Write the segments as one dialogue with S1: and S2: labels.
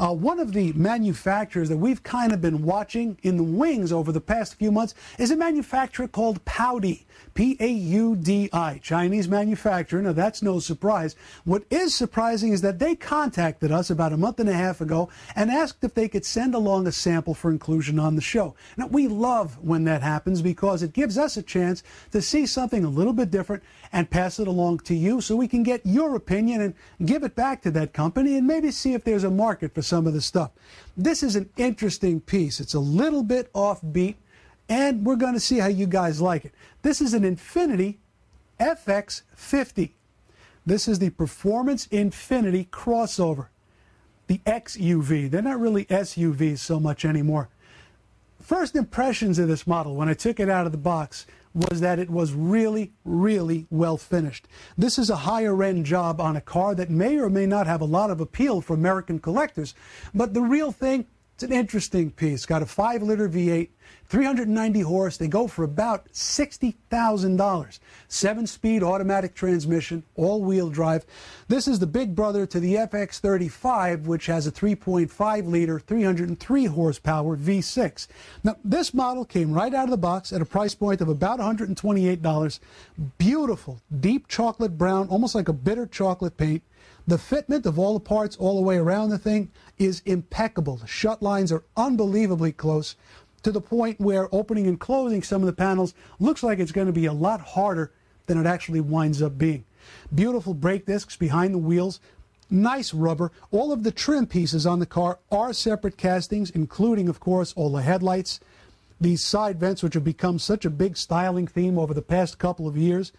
S1: One of the manufacturers that we've kind of been watching in the wings over the past few months is a manufacturer called Paudi. P-A-U-D-I, Chinese manufacturer. Now, that's no surprise. What is surprising is that they contacted us about a month and a half ago and asked if they could send along a sample for inclusion on the show. Now, we love when that happens because it gives us a chance to see something a little bit different and pass it along to you so we can get your opinion and give it back to that company and maybe see if there's a market for some of the stuff. This is an interesting piece. It's a little bit offbeat, and we're going to see how you guys like it. This is an Infiniti FX50. This is the Performance Infiniti crossover, the XUV. They're not really SUVs so much anymore. First impressions of this model when I took it out of the box was that it was really, really well finished. This is a higher end job on a car that may or may not have a lot of appeal for American collectors, but the real thing, it's an interesting piece. Got a 5-liter V8, 390 horse. They go for about $60,000. 7-speed automatic transmission, all-wheel drive. This is the big brother to the FX35, which has a 3.5-liter, 303 horsepower V6. Now, this model came right out of the box at a price point of about $128. Beautiful, deep chocolate brown, almost like a bitter chocolate paint. The fitment of all the parts all the way around the thing is impeccable. The shut lines are unbelievably close, to the point where opening and closing some of the panels looks like it's going to be a lot harder than it actually winds up being. Beautiful brake discs behind the wheels, nice rubber. All of the trim pieces on the car are separate castings, including, of course, all the headlights, these side vents, which have become such a big styling theme over the past couple of years.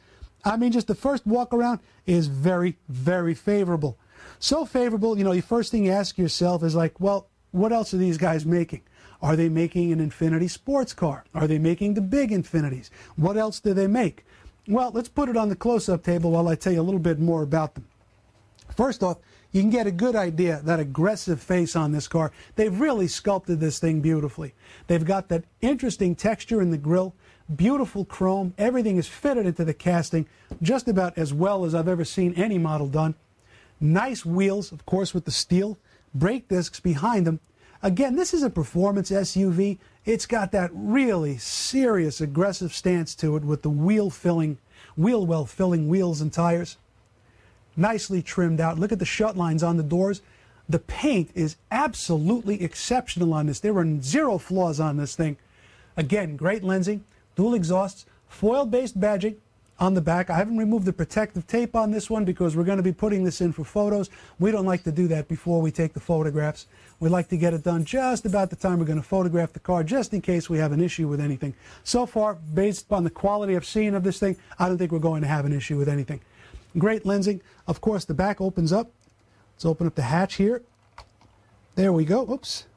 S1: I mean, just the first walk around is very, very favorable. So favorable, you know, the first thing you ask yourself is like, well, what else are these guys making? Are they making an Infiniti sports car? Are they making the big Infinitis? What else do they make? Well, let's put it on the close-up table while I tell you a little bit more about them. First off, you can get a good idea, that aggressive face on this car. They've really sculpted this thing beautifully. They've got that interesting texture in the grille, beautiful chrome. Everything is fitted into the casting just about as well as I've ever seen any model done. Nice wheels, of course, with the steel. Brake discs behind them. Again, this is a performance SUV. It's got that really serious, aggressive stance to it with the wheel well filling wheels and tires. Nicely trimmed out. Look at the shut lines on the doors. The paint is absolutely exceptional on this. There were 0 flaws on this thing. Again, great lensing, dual exhausts, foil-based badging on the back. I haven't removed the protective tape on this one because we're going to be putting this in for photos. We don't like to do that before we take the photographs. We like to get it done just about the time we're going to photograph the car, just in case we have an issue with anything. So far, based on the quality I've seen of this thing, I don't think we're going to have an issue with anything. Great lensing. Of course, the back opens up. Let's open up the hatch here. There we go. Oops.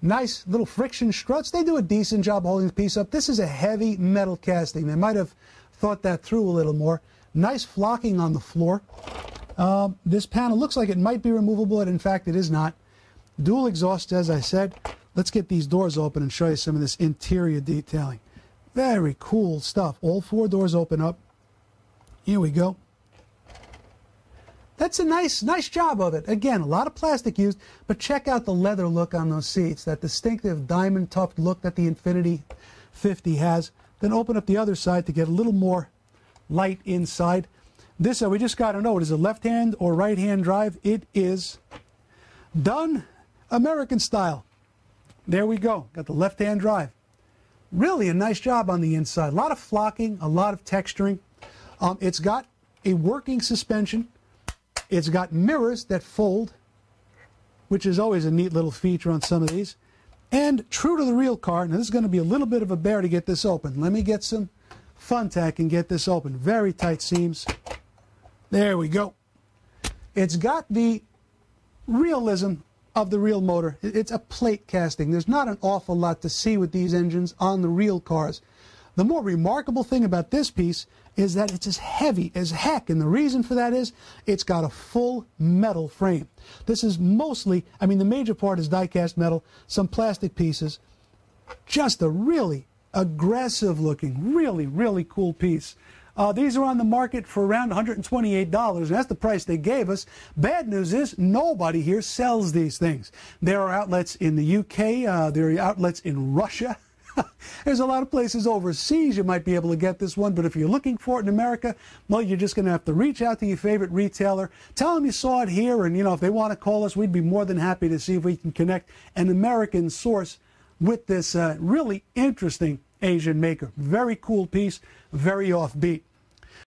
S1: Nice little friction struts. They do a decent job holding the piece up. This is a heavy metal casting. They might have thought that through a little more. Nice flocking on the floor. This panel looks like it might be removable, but in fact it is not. Dual exhaust, as I said. Let's get these doors open and show you some of this interior detailing. Very cool stuff. All 4 doors open up. Here we go. That's a nice job of it. Again, a lot of plastic used, but check out the leather look on those seats, that distinctive diamond tufted look that the Infiniti 50 has. Then open up the other side to get a little more light inside. This, we just got to know, is it a left-hand or right-hand drive? It is done American style. There we go. Got the left-hand drive. Really a nice job on the inside. A lot of flocking, a lot of texturing. It's got a working suspension. It's got mirrors that fold, which is always a neat little feature on some of these. And true to the real car, now this is going to be a little bit of a bear to get this open. Let me get some fun tack and get this open. Very tight seams. There we go. It's got the realism of the real motor. It's a plate casting. There's not an awful lot to see with these engines on the real cars. The more remarkable thing about this piece is that it's as heavy as heck, and the reason for that is it's got a full metal frame. This is mostly, I mean, the major part is die-cast metal, some plastic pieces. Just a really aggressive looking, really, really cool piece. These are on the market for around $128, and that's the price they gave us. Bad news is nobody here sells these things. There are outlets in the UK, there are outlets in Russia. There's a lot of places overseas you might be able to get this one, but if you're looking for it in America, well, you're just going to have to reach out to your favorite retailer, tell them you saw it here, and, if they want to call us, we'd be more than happy to see if we can connect an American source with this really interesting Asian maker. Very cool piece, very offbeat.